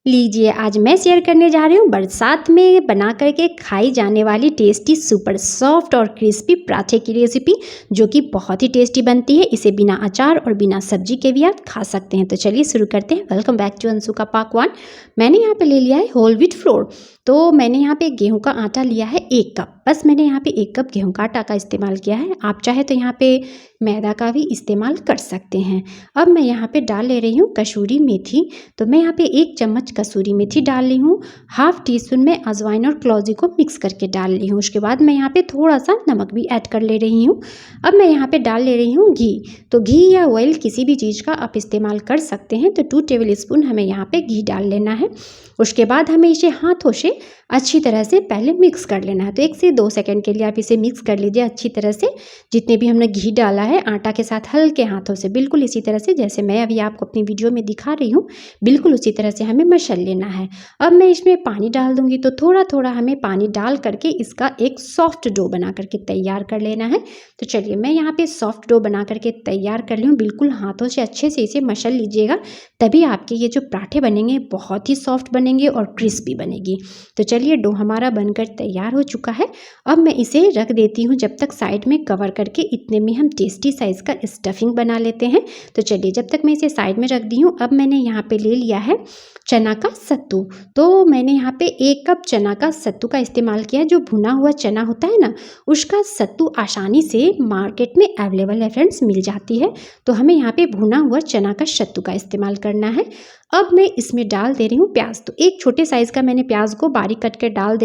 लीजिए, आज मैं शेयर करने जा रही हूँ बरसात में बना करके खाई जाने वाली टेस्टी सुपर सॉफ्ट और क्रिस्पी पराठे की रेसिपी, जो कि बहुत ही टेस्टी बनती है। इसे बिना अचार और बिना सब्जी के भी आप खा सकते हैं। तो चलिए शुरू करते हैं। वेलकम बैक टू अंशु का पाकवान। मैंने यहाँ पे ले लिया है होल व्हीट फ्लोर। तो मैंने यहाँ पे गेहूं का आटा लिया है 1 कप। बस मैंने यहाँ पे 1 कप गेहूं का आटा का इस्तेमाल किया है। आप चाहे तो यहाँ पे मैदा का भी इस्तेमाल कर सकते हैं। अब मैं यहाँ पे डाल ले रही हूँ कसूरी मेथी। तो मैं यहाँ पे 1 चम्मच कसूरी मेथी डाल ली हूँ। हाफ टी स्पून में अजवाइन और क्लौजी को मिक्स करके डाल ली हूँ। उसके बाद मैं यहाँ पे थोड़ा सा नमक भी ऐड कर ले रही हूँ। अब मैं यहाँ पे डाल ले रही हूँ घी। तो घी या ऑयल किसी भी चीज़ का आप इस्तेमाल कर सकते हैं। तो 2 टेबल स्पून हमें यहाँ पे घी डाल लेना है। उसके बाद हमें इसे हाथों से अच्छी तरह से पहले मिक्स कर लेना है। तो 1 से 2 सेकंड के लिए आप इसे मिक्स कर लीजिए अच्छी तरह से। जितने भी हमने घी डाला है आटा के साथ हल्के हाथों से, बिल्कुल इसी तरह से जैसे मैं अभी आपको अपनी वीडियो में दिखा रही हूँ, बिल्कुल उसी तरह से हमें मसल लेना है। अब मैं इसमें पानी डाल दूंगी। तो थोड़ा थोड़ा हमें पानी डाल करके इसका एक सॉफ्ट डो बना करके तैयार कर लेना है। तो चलिए मैं यहाँ पे सॉफ्ट डो बना करके तैयार कर ली हूँ। बिल्कुल हाथों से अच्छे से इसे मसल लीजिएगा, तभी आपके ये जो पराठे बनेंगे बहुत ही सॉफ्ट बनेंगे और क्रिस्पी बनेगी। तो चलिए डो हमारा बनकर तैयार हो चुका है। अब मैं इसे रख देती हूँ जब तक साइड में कवर करके। इतने में हम टेस्टी साइज़ का स्टफिंग बना लेते हैं। तो चलिए जब तक मैं इसे साइड में रख दी हूँ, अब मैंने यहाँ पे ले लिया है चना का सत्तू। तो मैंने यहाँ पे 1 कप चना का सत्तू का इस्तेमाल किया है। जो भुना हुआ चना होता है ना, उसका सत्तू आसानी से मार्केट में अवेलेबल है फ्रेंड्स, मिल जाती है। तो हमें यहाँ पे भुना हुआ चना का सत्तू का इस्तेमाल करना है। अब मैं इसमें डाल दे रही हूँ प्याज। तो एक छोटे साइज़ का मैंने प्याज को बारीक कट कर डाल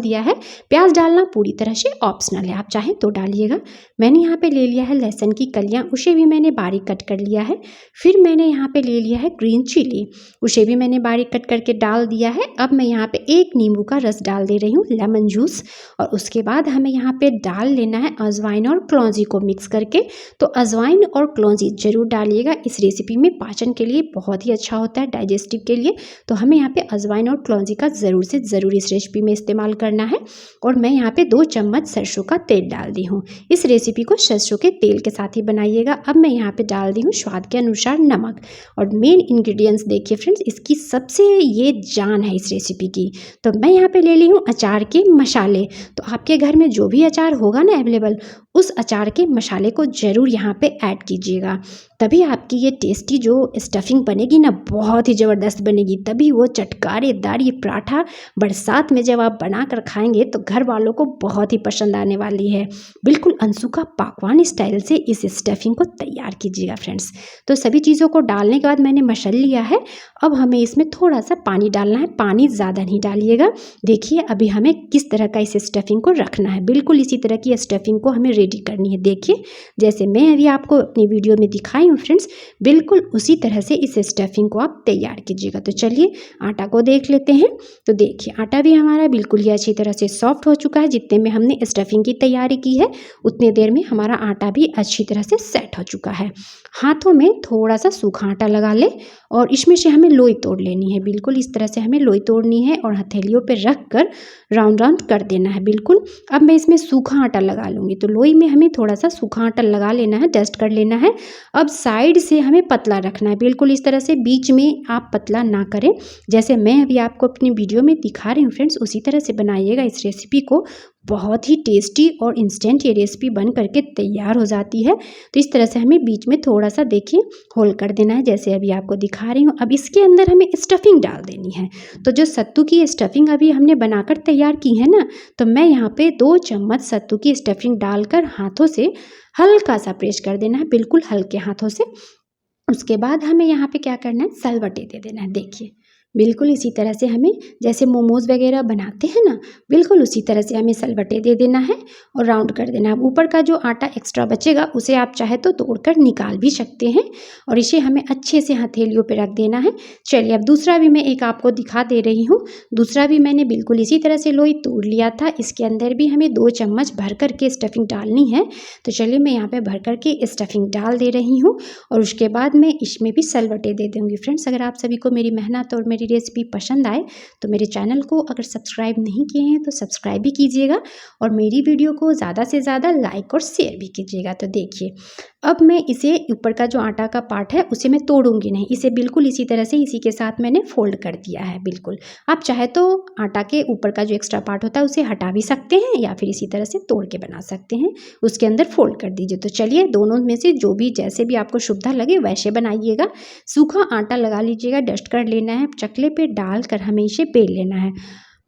दिया है। प्याज डालना पूरी तरह से ऑप्शनल है, आप चाहें तो डालिएगा। मैंने यहाँ पे ले लिया है लहसुन की कलियाँ, उसे भी मैंने बारीक कट कर लिया है। फिर मैंने यहाँ पे ले लिया है ग्रीन चिली, उसे भी मैंने बारीक कट करके डाल दिया है। अब मैं यहाँ पे 1 नींबू का रस डाल दे रही हूँ, लेमन जूस। और उसके बाद हमें यहाँ पे डाल लेना है अजवाइन और क्लौंजी को मिक्स करके। तो अजवाइन और क्लौंजी जरूर डालिएगा, इस रेसिपी में पाचन के लिए बहुत ही अच्छा होता है, डाइजेस्टिव के लिए। तो हमें यहाँ पे अजवाइन और क्लौंजी का ज़रूर से ज़रूर इस रेसिपी में इस्तेमाल करना है। और मैं यहाँ पे 2 चम्मच सरसों का तेल डाल दी हूँ। इस रेसिपी को सरसों के तेल के साथ ही बनाइएगा। अब मैं यहाँ पे डाल दी हूँ स्वाद के अनुसार नमक। और मेन इंग्रेडिएंट्स देखिए फ्रेंड्स, इसकी सबसे ये जान है इस रेसिपी की। तो मैं यहाँ पे ले ली हूँ अचार के मसाले। तो आपके घर में जो भी अचार होगा ना अवेलेबल, उस अचार के मसाले को ज़रूर यहाँ पे ऐड कीजिएगा, तभी आपकी ये टेस्टी जो स्टफिंग बनेगी ना, बहुत ही ज़बरदस्त बनेगी। तभी वो चटकारेदार ये पराठा बरसात में जब आप बना कर खाएंगे तो घर वालों को बहुत ही पसंद आने वाली है। बिल्कुल अंशु का पाकवान स्टाइल से इस स्टफिंग को तैयार कीजिएगा फ्रेंड्स। तो सभी चीज़ों को डालने के बाद मैंने मसल लिया है। अब हमें इसमें थोड़ा सा पानी डालना है, पानी ज़्यादा नहीं डालिएगा। देखिए अभी हमें किस तरह का इस स्टफिंग को रखना है, बिल्कुल इसी तरह की स्टफिंग को हमें रेडी करनी है। देखिए जैसे मैं अभी आपको अपनी वीडियो में दिखाई हूँ फ्रेंड्स, बिल्कुल उसी तरह से इस स्टफिंग को आप तैयार कीजिएगा। तो चलिए आटा को देख लेते हैं। तो देखिए आटा भी हमारा बिल्कुल ही अच्छी तरह से सॉफ्ट हो चुका है। जितने में हमने स्टफिंग की तैयारी की है, उतने देर में हमारा आटा भी अच्छी तरह से सेट हो चुका है। हाथों में थोड़ा सा सूखा आटा लगा ले और इसमें से हमें लोई तोड़ लेनी है। बिल्कुल इस तरह से हमें लोई तोड़नी है और हथेलियों पे रख कर राउंड राउंड कर देना है बिल्कुल। अब मैं इसमें सूखा आटा लगा लूँगी। तो लोई में हमें थोड़ा सा सूखा आटा लगा लेना है, डस्ट कर लेना है। अब साइड से हमें पतला रखना है, बिल्कुल इस तरह से, बीच में आप पतला ना करें। जैसे मैं अभी आपको अपनी वीडियो में दिखा रही हूँ फ्रेंड्स, उसी तरह से बनाइएगा इस रेसिपी को। बहुत ही टेस्टी और इंस्टेंट ये रेसिपी बन करके तैयार हो जाती है। तो इस तरह से हमें बीच में थोड़ा सा देखिए होल कर देना है, जैसे अभी आपको दिखा रही हूँ। अब इसके अंदर हमें स्टफिंग डाल देनी है। तो जो सत्तू की स्टफिंग अभी हमने बनाकर तैयार की है ना, तो मैं यहाँ पे 2 चम्मच सत्तू की स्टफिंग डालकर हाथों से हल्का सा प्रेस कर देना है, बिल्कुल हल्के हाथों से। उसके बाद हमें यहाँ पे क्या करना है, सलवटे दे देना है। देखिए बिल्कुल इसी तरह से हमें, जैसे मोमोज़ वगैरह बनाते हैं ना, बिल्कुल उसी तरह से हमें सलवटे दे देना है और राउंड कर देना है। ऊपर का जो आटा एक्स्ट्रा बचेगा उसे आप चाहे तो तोड़कर निकाल भी सकते हैं। और इसे हमें अच्छे से हथेलियों पे रख देना है। चलिए अब दूसरा भी मैं एक आपको दिखा दे रही हूँ। दूसरा भी मैंने बिल्कुल इसी तरह से लोई तोड़ लिया था। इसके अंदर भी हमें 2 चम्मच भर कर के स्टफिंग डालनी है। तो चलिए मैं यहाँ पर भर कर के स्टफिंग डाल दे रही हूँ और उसके बाद मैं इसमें भी सलवटे दे दूँगी। फ्रेंड्स अगर आप सभी को मेरी मेहनत और मेरी रेसिपी पसंद आए तो मेरे चैनल को अगर सब्सक्राइब नहीं किए हैं तो सब्सक्राइब भी कीजिएगा और मेरी वीडियो को ज़्यादा से ज़्यादा लाइक और शेयर भी कीजिएगा। तो देखिए अब मैं इसे ऊपर का जो आटा का पार्ट है उसे मैं तोड़ूंगी नहीं, इसे बिल्कुल इसी तरह से इसी के साथ मैंने फोल्ड कर दिया है। बिल्कुल आप चाहे तो आटा के ऊपर का जो एक्स्ट्रा पार्ट होता है उसे हटा भी सकते हैं या फिर इसी तरह से तोड़ के बना सकते हैं, उसके अंदर फोल्ड कर दीजिए। तो चलिए दोनों में से जो भी जैसे भी आपको सुविधा लगे वैसे बनाइएगा। सूखा आटा लगा लीजिएगा, डस्ट कर लेना है, चकले पे डालकर हमें इसे बेल लेना है।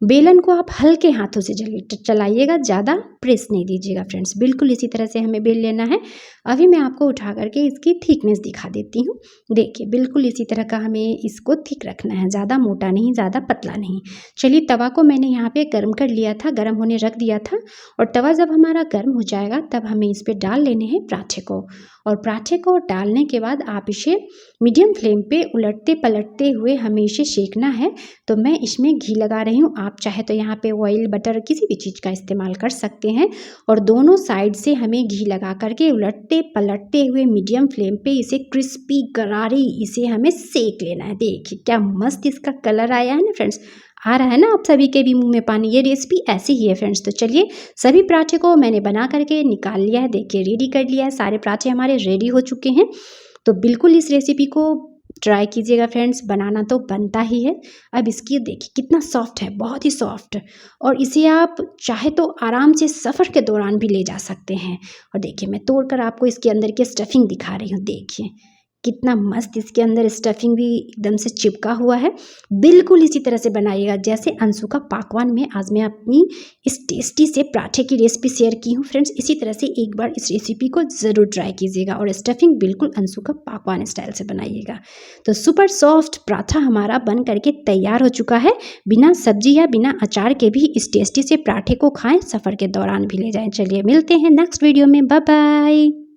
बेलन को आप हल्के हाथों से चलाइएगा, ज़्यादा प्रेस नहीं दीजिएगा फ्रेंड्स। बिल्कुल इसी तरह से हमें बेल लेना है। अभी मैं आपको उठा करके इसकी थिकनेस दिखा देती हूँ। देखिए बिल्कुल इसी तरह का हमें इसको थिक रखना है, ज़्यादा मोटा नहीं ज़्यादा पतला नहीं। चलिए तवा को मैंने यहाँ पे गर्म कर लिया था, गर्म होने रख दिया था, और तवा जब हमारा गर्म हो जाएगा तब हमें इस पर डाल लेने हैं पराठे को। और पराठे को डालने के बाद आप इसे मीडियम फ्लेम पे उलटते पलटते हुए हमें इसे सेकना है। तो मैं इसमें घी लगा रही हूँ, आप चाहे तो यहाँ पे ऑयल बटर किसी भी चीज़ का इस्तेमाल कर सकते हैं। और दोनों साइड से हमें घी लगा करके उलटते पलटते हुए मीडियम फ्लेम पे इसे क्रिस्पी करारी इसे हमें सेक लेना है। देखिए क्या मस्त इसका कलर आया है ना फ्रेंड्स, आ रहा है ना आप सभी के भी मुंह में पानी। ये रेसिपी ऐसी ही है फ्रेंड्स। तो चलिए सभी पराठे को मैंने बना करके निकाल लिया है, देखिए रेडी कर लिया है, सारे पराठे हमारे रेडी हो चुके हैं। तो बिल्कुल इस रेसिपी को ट्राई कीजिएगा फ्रेंड्स, बनाना तो बनता ही है। अब इसकी देखिए कितना सॉफ्ट है, बहुत ही सॉफ्ट, और इसे आप चाहे तो आराम से सफ़र के दौरान भी ले जा सकते हैं। और देखिए मैं तोड़कर आपको इसके अंदर की स्टफिंग दिखा रही हूँ, देखिए कितना मस्त इसके अंदर स्टफिंग भी एकदम से चिपका हुआ है। बिल्कुल इसी तरह से बनाइएगा जैसे अंशु का पाकवान में आज मैं अपनी इस टेस्टी से पराठे की रेसिपी शेयर की हूँ फ्रेंड्स। इसी तरह से एक बार इस रेसिपी को ज़रूर ट्राई कीजिएगा और स्टफिंग बिल्कुल अंशु का पाकवान स्टाइल से बनाइएगा। तो सुपर सॉफ्ट पराठा हमारा बन करके तैयार हो चुका है। बिना सब्जी या बिना अचार के भी इस टेस्टी से पराठे को खाएँ, सफ़र के दौरान भी ले जाएँ। चलिए मिलते हैं नेक्स्ट वीडियो में, बाय बाय।